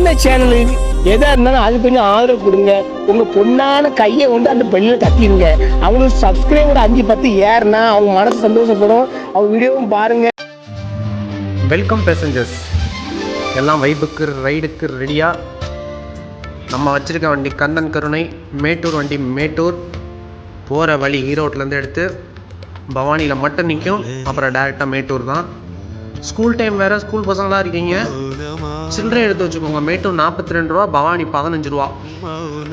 சின்ன சேனல் எதா இருந்தாலும் அது கொஞ்சம் ஆதரவு கொடுங்க. உங்க பொண்ணான கையை கொண்டு அந்த பெண்ணில் தட்டிடுங்க. அவங்களுக்கு சப்ஸ்கிரைபர் 5-10 ஏறுனா அவங்க மனசு சந்தோஷப்படும். அவங்க வீடியோவும் பாருங்க. வெல்கம் பேசஞ்சர்ஸ், எல்லாம் வைப்புக்கு ரைடுக்கு ரெடியா. நம்ம வச்சிருக்க வண்டி கந்தன் கருணை மேட்டூர் வண்டி. மேட்டூர் போகிற வழி ஈரோட்லேருந்து எடுத்து பவானியில் மட்டும் நிற்கும். அப்புறம் டேரெக்டாக மேட்டூர் தான். ஸ்கூல் டைம் வேறு, ஸ்கூல் பசங்களாக இருக்கீங்க, சில்லறை எடுத்து வச்சுக்கோங்க. மேட்டூர் 42 ரூபா, பவானி 15 ரூபா.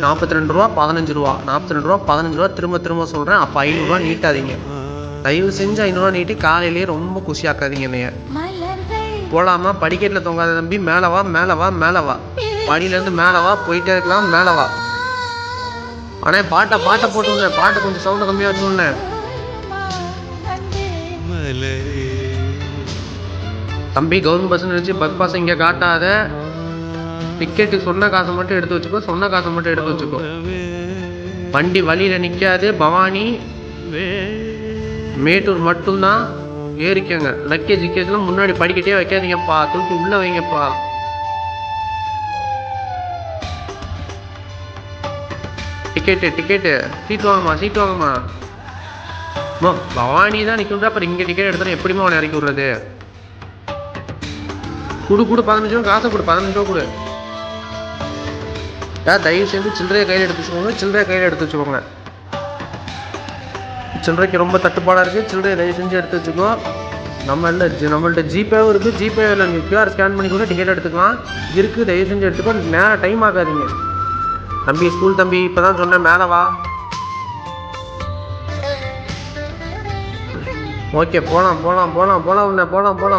42 ரூபா 15 ரூபா, 42 ரூபா 15 ரூபா. திரும்ப சொல்கிறேன். அப்போ 500 ரூபா நீட்டாதீங்க. தயவு செஞ்சு 500 ரூபா நீட்டி காலையிலேயே ரொம்ப குஷியாக்காதீங்க என்னைய. போகலாமா? படிக்கட்டில் தொங்காத தம்பி, மேலே வா மேலே வா மேலே வா. படியிலேருந்து மேலே வா, போயிட்டே இருக்கலாம், மேலே வா. ஆனால் பாட்டை போட்டுருங்க. பாட்டை கொஞ்சம் சவுண்டை கம்மியாக வச்சுருங்க. தம்பி, கவர்மெண்ட் பஸ் நினச்சி பஸ் பாஸ் இங்கே காட்டாத. டிக்கெட்டு சொன்ன காசை மட்டும் எடுத்து வச்சுக்கோ. வண்டி வழியில் நிற்காது. பவானி மேட்டூர் மட்டும்தான். ஏறிக்கங்க. லக்கேஜ்லாம் முன்னாடி படிக்கட்டே வைக்காதீங்கப்பா, தூக்கி உள்ளே வைங்கப்பா. டிக்கெட்டு சீட் வாங்கம்மா. பவானி தான் நிற்கின்ற. அப்புறம் இங்கே டிக்கெட் எடுத்தாலும் எப்படிமா அவனை இறக்கி விடுறது? கொடு 15 ரூபா காசை கொடு. 15 ரூபா கொடு. தயவு செஞ்சு சில்லறையை கையில் எடுத்து வச்சுக்கோங்க. சில்லறைக்கு ரொம்ப தட்டுப்பாடாக இருக்குது. சில்லறையை தயவு செஞ்சு எடுத்து வச்சுக்கோ. நம்மள்ட்ட ஜிபேவும் இருக்குது. ஜிபேவில் நீங்கள் QR ஸ்கேன் பண்ணி கூட டிக்கெட் எடுத்துக்கலாம். இருக்குது, தயவு செஞ்சு எடுத்துக்கோ. நேரம் டைம் ஆகாதீங்க. தம்பி, ஸ்கூல் தம்பி, இப்போ தான் சொன்னேன், மேலே வா. ஓகே, போகலாம்.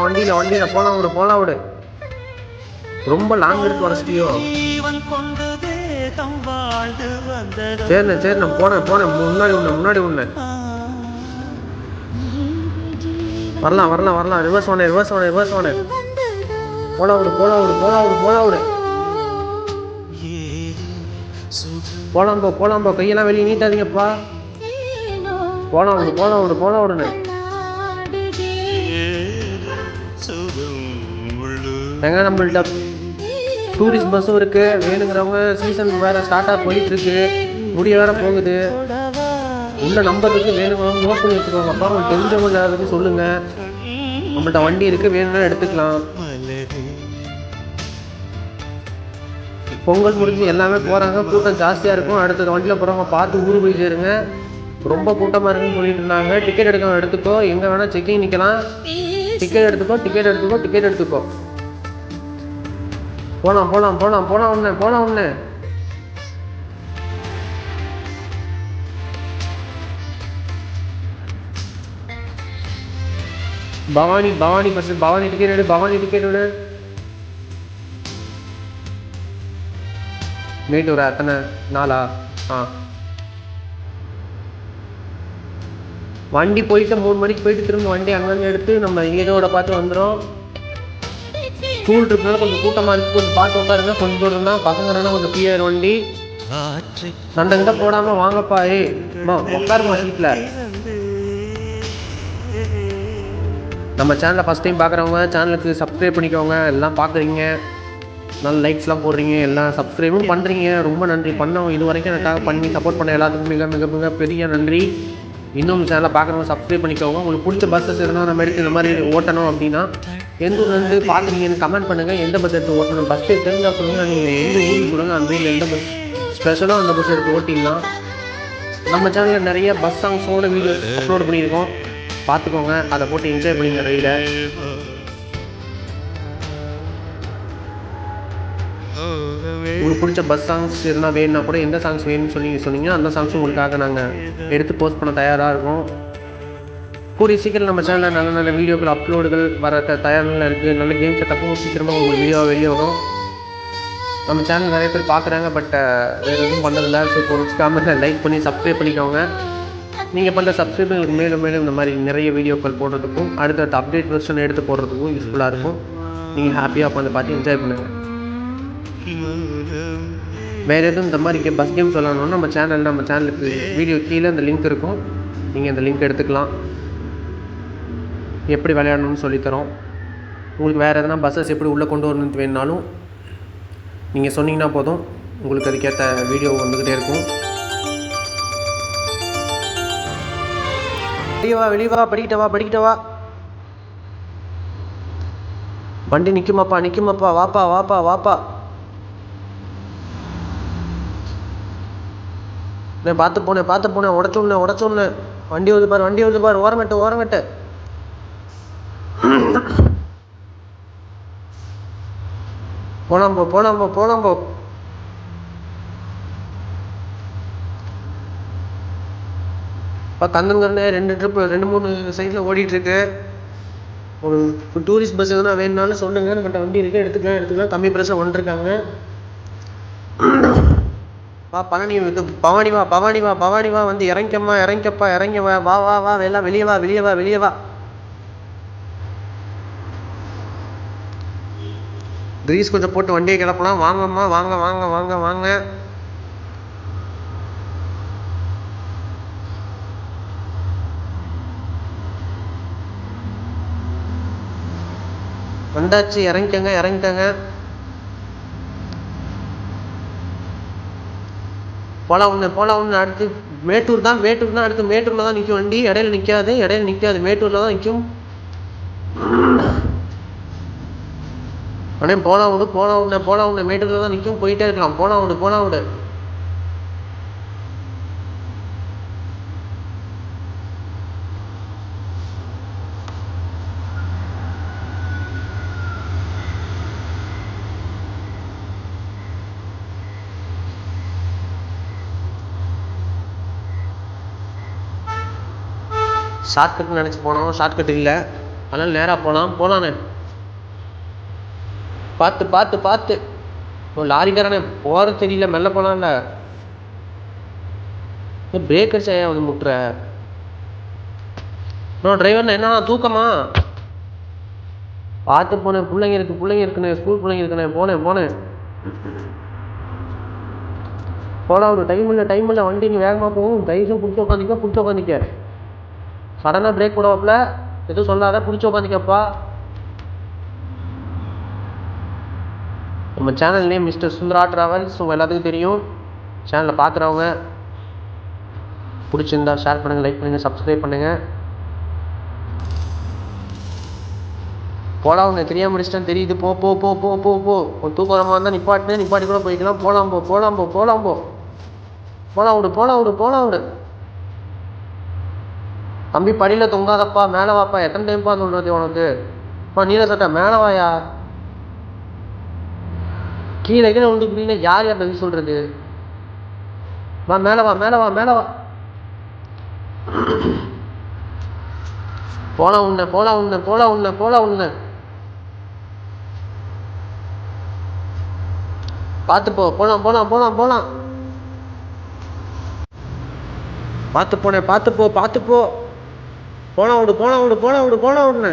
வண்டியில் போகலாம் விடு. ரொம்ப லாங் எடுத்து வரச்சிட்டியோ? சரிண்ணே போனேன். முன்னாடி உன்ன வரலாம். ரிவர்ஸ் வானே. போலாம் விடு. போலாம் போ. கையெல்லாம் வெளியே நீட்டாதீங்கப்பா. போலாம் விடுன்னு. எங்க நம்மள்ட்ட டூரிஸ்ட் பஸ்ஸும் இருக்குது. வேணுங்கிறவங்க, சீசன் வேறு ஸ்டார்ட்டாக போயிட்டுருக்கு, முடிய வேறு போகுது. உள்ள நம்பருக்கு வேணுங்கிறவங்க நோட் பண்ணி வச்சுக்கோங்க. அப்பா உங்களுக்கு தெரிஞ்சவங்க யாராவது சொல்லுங்கள். நம்மள்ட்ட வண்டி இருக்குது, வேணும்னா எடுத்துக்கலாம். பொங்கல் முடிஞ்சு எல்லாமே போகிறாங்க. கூட்டம் ஜாஸ்தியாக இருக்கும். அடுத்த வண்டியில் போகிறவங்க பார்த்து ஊரு போய் சேருங்க. ரொம்ப கூட்டமாக இருக்குன்னு சொல்லிட்டு இருந்தாங்க. டிக்கெட் எடுத்துக்கோ. எங்கே வேணால் செக்கிங் நிற்கலாம். டிக்கெட் எடுத்துக்கோ. போலாம் ஒன்று. பவானி பஸ். பவானி டிக்கெட் எடு. மேட்டூரா? எத்தனை நாளா? வண்டி போயிட்டு 3 மணிக்கு போயிட்டு திரும்ப வண்டி அங்கங்கே எடுத்து நம்ம ஏதோட பார்த்து வந்துடும். ஸ்கூல் ட்ரிப்னால கொஞ்சம் கூட்டமாக இருக்குது. கொஞ்சம் பார்த்து உட்காருங்க. கொஞ்சம் தூரம் தான். பசங்கன்னா கொஞ்சம் பிஆர் வண்டி. சண்டை போடாமல் வாங்கப்பா. உட்காருமா சீட்டில். நம்ம சேனலை ஃபஸ்ட் டைம் பார்க்குறவங்க சேனலுக்கு சப்ஸ்கிரைப் பண்ணிக்கோங்க. எல்லாம் பார்க்குறீங்க, நல்ல லைக்ஸ்லாம் போடுறீங்க, எல்லாம் சப்ஸ்கிரைபும் பண்ணுறீங்க. ரொம்ப நன்றி. பண்ணவங்க இது வரைக்கும் எனக்காக பண்ணி சப்போர்ட் பண்ண எல்லாத்துக்கும் மிக பெரிய நன்றி. இன்னும் சேனலை பார்க்குறவங்க சப்ஸ்கிரைப் பண்ணிக்கோங்க. உங்களுக்கு பிடிச்ச பஸ்ஸஸ் இருந்தால் நம்ம எடுத்து இந்த மாதிரி ஓட்டணும் அப்படின்னா எந்த ஊர்லேருந்து பார்க்குறீங்கன்னு கமெண்ட் பண்ணுங்கள். எந்த பஸ் எடுத்து ஓட்டணும், பஸ் தெரிஞ்சால் சொல்லுங்கள். நீங்கள் எந்த ஊருக்கு சொல்லுங்கள், அந்த ஊரில் எந்த பஸ் ஸ்பெஷலாக அந்த பஸ் எடுத்து ஓட்டிங்கன்னா. நம்ம சேனலில் நிறைய பஸ் சாங்ஸோட வீடியோ அப்லோட் பண்ணியிருக்கோம், பார்த்துக்கோங்க. அதை போட்டு என்ஜாய் பண்ணிங்க ரைடை. உங்களுக்கு பிடிச்ச பஸ் சாங்ஸ் இருந்தால் வேணும்னா கூட எந்த சாங்ஸ் வேணும்னு சொன்னீங்கன்னா அந்த சாங்ஸும் உங்களுக்காக நாங்கள் எடுத்து போஸ்ட் பண்ண தயாராக இருக்கோம். கூடிய சீக்கிரம் நம்ம சேனலில் நல்ல வீடியோக்கள் அப்லோடுகள் வர தயாரில் இருக்குது. நல்ல கேம் செட்டப்பும் சீக்கிரமாக உங்களுக்கு வெளியே வரும். நம்ம சேனல் நிறைய பேர் பார்க்குறாங்க, பட் வேறு எதுவும் பண்ணதில்லை. ஸோ காமெண்ட்டில் லைக் பண்ணி சப்ஸ்கிரைப் பண்ணிக்கோங்க. நீங்கள் பண்ணுற சப்ஸ்கிரைப் உங்களுக்கு மேலும் இந்த மாதிரி நிறைய வீடியோக்கள் போடுறதுக்கும் அடுத்தடுத்த அப்டேட் வெர்ஷன் எடுத்து போடுறதுக்கும் யூஸ்ஃபுல்லாக இருக்கும். நீங்கள் ஹாப்பியாக உட்காந்து பார்த்து என்ஜாய் பண்ணுங்கள். வேறு எதுவும் இந்த மாதிரி பஸ் கேம் சொல்லணும்னா நம்ம சேனலுக்கு வீடியோ கீழே அந்த லிங்க் இருக்கும். நீங்கள் அந்த லிங்க் எடுத்துக்கலாம். எப்படி விளையாடணும்னு சொல்லித்தரோம். உங்களுக்கு வேறு எதனா பஸ்ஸஸ் எப்படி உள்ளே கொண்டு வரணும்னு வேணுனாலும் நீங்கள் சொன்னீங்கன்னா போதும், உங்களுக்கு அதுக்கேற்ற வீடியோ வந்துக்கிட்டே இருக்கும். வெளியே வா படிக்கிட்ட வா. வண்டி நிற்குமாப்பா, வாப்பா. பார்த்து போனேன், உடச்சுடனே. வண்டி வருது பாரு, ஓரங்கட்டு. போலாம் போ. கந்தன்கருணை 2-3 சைடில் ஓடிட்டுருக்கு. ஒரு டூரிஸ்ட் பஸ் எதுனா வேணும்னாலும் சொல்லுங்க, நம்மகிட்ட வண்டி இருக்குது, எடுத்துக்கலாம். கம்மி ப்ரைஸில் வந்துருக்காங்க. வா பழனி, இது பவானி வா, வந்து இறங்கி வா, எல்லாம் வெளியே வா. கிரீஸ் கொஞ்சம் போட்டு வண்டியை கிளப்பலாம். வாங்கம்மா, வாங்க. வந்தாச்சு, இறங்கிட்டங்க. போலாம் ஒன்று அடுத்து மேட்டூர் தான். அடுத்து மேட்டூரில் தான் நிற்கும் வண்டி. இடையில நிற்காது. மேட்டூரில் தான் நிற்கும். அண்ணே போலாம் விடு. மேட்டூரில் தான் நிற்கும். போயிட்டே இருக்கலாம். போலாம் விடு. ஷார்ட்கட்னு நினச்சி போனோம், ஷார்ட்கட் இல்லை, அதனால் நேராக போகலாண்ணே. பார்த்து லாரிக்காரனே போகிறது தெரியல, மெல்ல போகலாம்ல. பிரேக் அடிச்சா வந்து முட்டுற டிரைவர்ண்ணே, என்ன தூக்கமா? பார்த்து போனேன், பிள்ளைங்க இருக்குண்ணே, ஸ்கூல் பிள்ளைங்க இருக்குண்ணே. போனேன். போலாம் ஒரு டைம் இல்லை, வண்டி நீ வேகமாக போகும். தயவுசு பிடிச்சி உட்காந்துக்க. சடனாக பிரேக் போடுவாப்புல, எதுவும் சொல்லாத, பிடிச்சி உட்காந்துக்கப்பா. நம்ம channel name mister Sundara travels, உங்கள் எல்லாத்துக்கும் தெரியும். சேனலில் பார்க்குறவங்க பிடிச்சிருந்தா ஷேர் பண்ணுங்கள், லைக் பண்ணுங்கள், சப்ஸ்கிரைப் பண்ணுங்கள். போலாம் உங்க தெரியாமல் முடிச்சிட்டேன், தெரியுது. போ. ஒரு தூக்கம் வரமாக இருந்தால் நிப்பாட்டி கூட போய்க்கலாம். போலாம் விடு. தம்பி படியில் தொங்காதப்பா, மேலே வாப்பா. எத்தனை டைம்ப்பா சொல்கிறது உனக்கு? நீல சட்டை மேலே வாயா. கீழே விழுந்து யார் பதில் சொல்கிறது? வா மேலே வா. போலாம் உன்ன. பார்த்து போ. போலாம். பார்த்து போ. போலாம் விடு.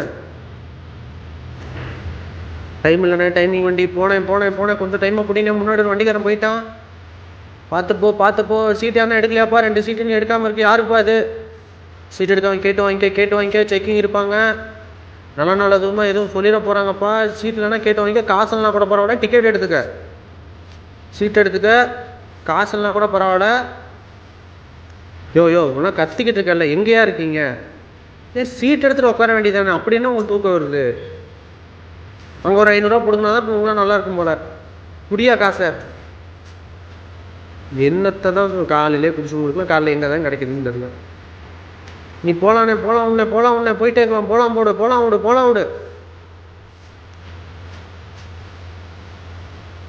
டைம் இல்லைண்ணே, டைமிங் வண்டி. போனேன். கொஞ்சம் டைமை பிடிங்க, முன்னாடி ஒரு வண்டிக்காரன் போயிட்டான். பார்த்து போ. சீட்டு யாரும் எடுக்கலையாப்பா? 2 சீட்டு நீ எடுக்காமல் இருக்கு. யாருப்பா அது? சீட் எடுக்காமல் கேட்டு வாங்கிக்க. செக்கிங் இருப்பாங்க. நல்லதுமா எதுவும் சொல்லிட போகிறாங்கப்பா. சீட் இல்லைன்னா கேட்டு வாங்கிக்க. காசு இல்லைனா கூட பரவாயில்ல, டிக்கெட் எடுத்துக்க. சீட் எடுத்துக்க, காசு இல்லைனா கூட பரவாயில்ல. யோ ஒன்றும் கத்திக்கிட்டு இருக்கல, எங்கேயா இருக்கீங்க? சீட் எடுத்துகிட்டு உட்கார வேண்டியதானே, அப்படின்னா உங்களுக்கு தூக்கம் வருது. அங்கே ஒரு 500 ரூபா கொடுக்குனா தான் உங்களாம் நல்லா இருக்கும் போல. குடியா காசை. என்னத்தை தான் காலையிலே குடிச்சு கொடுக்கலாம், காலையில் எங்கே தான் கிடைக்குதுன்னு தெரியல. நீ போலாம் போயிட்டே இருக்கலாம். போலாம் விடு.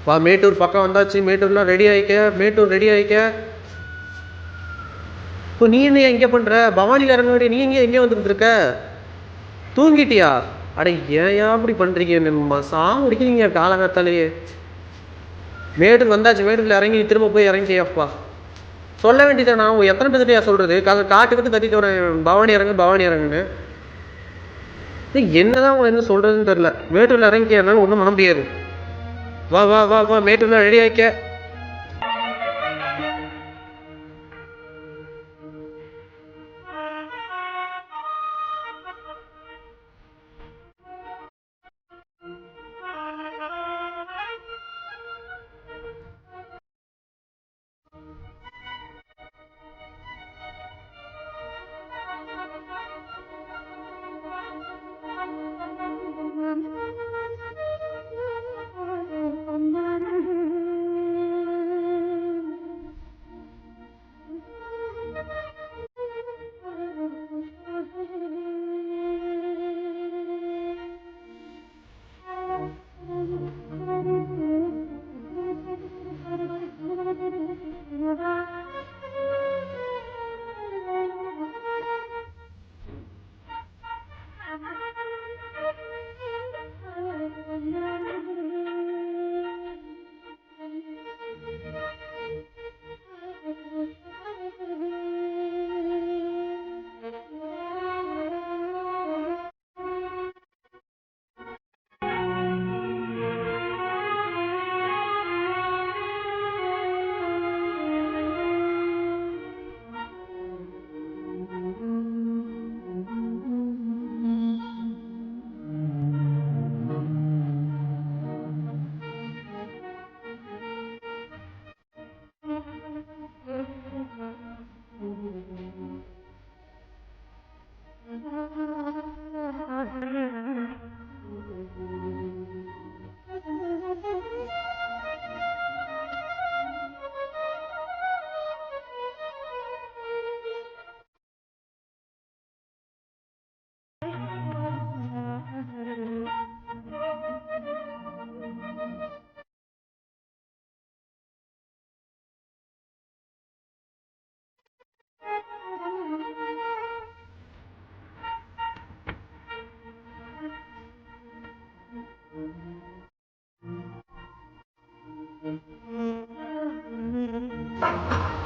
வா, மேட்டூர் பக்கம் வந்தாச்சு. மேட்டூர்லாம் ரெடி ஆகிக்க. இப்போ நீ என்ன இங்கே பண்ணுற? பவானியில் இறங்க வேண்டிய நீ எங்கே வந்துட்டு இருக்க? தூங்கிட்டியா? அட ஏன் அப்படி பண்ணுறீங்க? நம்ம சாமி அடிக்கிறீங்க காலகாத்தாலேயே. மேட்டூர் வந்தாச்சு. மேட்டூரில் இறங்கி திரும்ப போய் இறங்கிட்டியாப்பா. சொல்ல வேண்டியதை நான் எத்தனை பேர்கிட்டயா சொல்கிறது? காட்டுக்கிட்டு கத்திட்டு வரேன், பவானி இறங்குன்னு. என்னதான் அவங்க என்ன சொல்கிறதுன்னு தெரில. மேட்டூரில் இறங்கிக்கிறதுனால ஒன்றும் பண்ண முடியாது. வா, மேட்டூரில் ரெடி ஆகிக்க.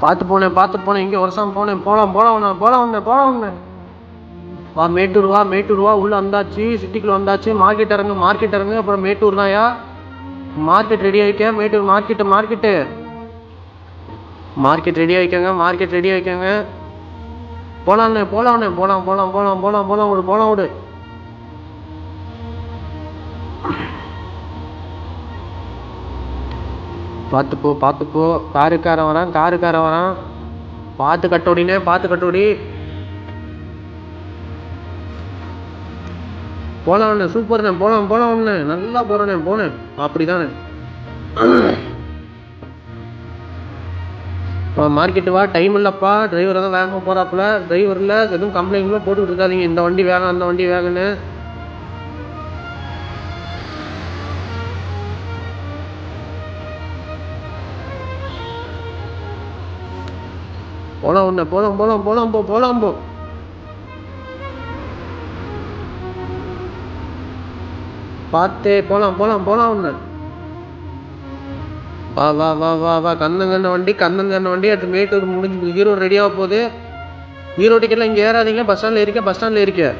பார்த்து போனேன் இங்கே வருஷம் போனேன். போகலாம். வா மேட்டூர் வா உள்ளே வந்தாச்சு, சிட்டிக்குள்ளே வந்தாச்சு. மார்க்கெட் இறங்கு. அப்புறம் மேட்டூர் தான்யா. மார்க்கெட் ரெடி ஆகிக்க. மேட்டூர் மார்க்கெட் ரெடி ஆகிக்கங்க. போகலாண்ணே. போகலாம் விடு. பார்த்துப்போ. காருக்காரன் வரான். பார்த்து கட்டோடி. போகலாண்ணே, சூப்பர்ண்ணே. போகலாம்ண்ணே, நல்லா போனேன். அப்படிதானே. மார்க்கெட்டு வா, டைம் இல்லைப்பா. டிரைவர் தான் வேகமாக போகிறாப்புல. டிரைவரில் எதுவும் கம்ப்ளைண்ட்லாம் போட்டுக்கிட்டு இருக்காதீங்க. இந்த வண்டி வேகம், அந்த வண்டி வேகன்னு. போலாம் போ. பார்த்தே போலாம் ஒன்று. வா கந்தங்கண்ண வண்டி. அது மேட்டூர் முடிஞ்சு ஈரோடு ரெடியாக போகுது. ஈரோடு டிக்கெட்லாம் இங்கே ஏறாதீங்க. பஸ் ஸ்டாண்டில் இருக்க.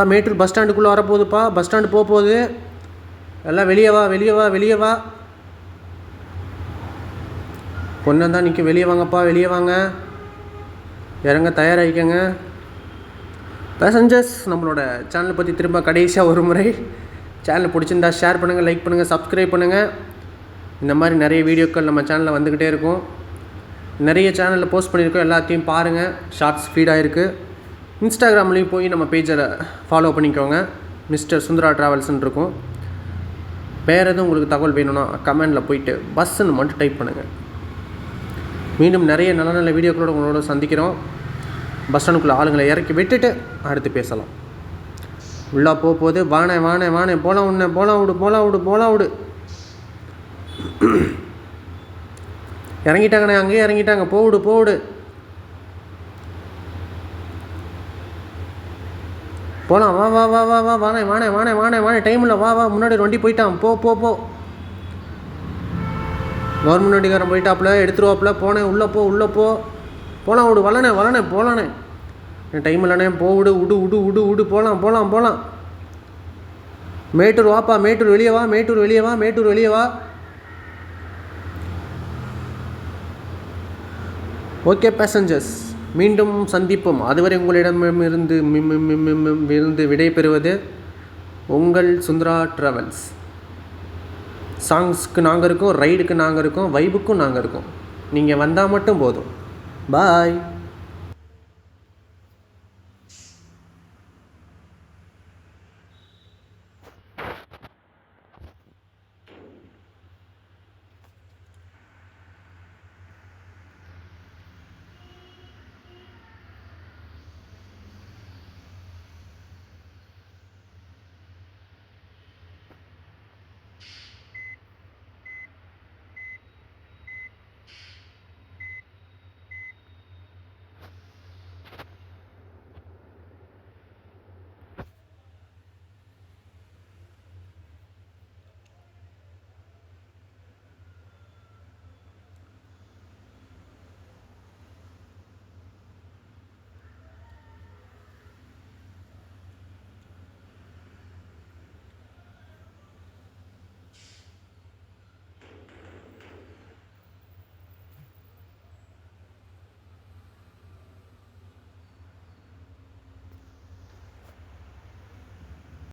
மேட்டூர் பஸ் ஸ்டாண்டுக்குள்ளே வரப்போகுதுப்பா. பஸ் ஸ்டாண்டு போகுது. எல்லாம் வெளியே வா. பொண்ணு தான் நிற்க. வெளியே வாங்க. இறங்க தயாராகிக்கங்க. பேசஞ்சர்ஸ், நம்மளோட சேனலை பற்றி திரும்ப கடைசியாக ஒரு முறை, சேனல் பிடிச்சிருந்தா ஷேர் பண்ணுங்கள், லைக் பண்ணுங்கள், சப்ஸ்கிரைப் பண்ணுங்கள். இந்த மாதிரி நிறைய வீடியோக்கள் நம்ம சேனலில் வந்துக்கிட்டே இருக்கும். நிறைய சேனலில் போஸ்ட் பண்ணியிருக்கோம். எல்லாத்தையும் பாருங்கள். ஷார்ட்ஸ் ஃபீடாக இருக்குது. இன்ஸ்டாகிராம்லேயும் போய் நம்ம பேஜை ஃபாலோ பண்ணிக்கோங்க. மிஸ்டர் சுந்தரா ட்ராவல்ஸ்ன்னு இருக்கும். வேறு எதுவும் உங்களுக்கு தகவல் வேணும்னா கமெண்டில் போயிட்டு பஸ்ஸுன்னு மட்டும் டைப் பண்ணுங்கள். மீண்டும் நிறைய நல்ல வீடியோக்களோடு உங்களோட சந்திக்கிறோம். பஸ் ஸ்டாண்டுக்குள்ளே ஆளுங்களை இறக்கி விட்டுட்டு அடுத்து பேசலாம். உள்ளே போகுது. வானே போலாம் விடு. இறங்கிட்டாங்கண்ணே, அங்கேயே இறங்கிட்டாங்க. போவிடு. போலாம். வா வானே டைம் இல்லை. வா முன்னாடி வண்டி போயிட்டான். போ. கவர்மெண்ட் வண்டிக்காரன் போயிட்டாப்புல, எடுத்துருவாப்புல. போனேன். உள்ளே போ. போலாம் விடு. வளனே போலானே. டைம் இல்லைண்ணே. விடு. போலாம். மேட்டூர் வாப்பா. மேட்டூர் வெளியே வா. ஓகே பேசஞ்சர்ஸ், மீண்டும் சந்திப்போம். அதுவரை உங்களிடமிருந்து விடைபெறுவது உங்கள் சுந்தரா ட்ராவல்ஸ். சாங்ஸ்க்கு நாங்கள் இருக்கோம், ரைடுக்கு நாங்கள் இருக்கோம், வைபுக்கும் நாங்கள் இருக்கோம். நீங்கள் வந்தால் மட்டும் போதும். பாய்.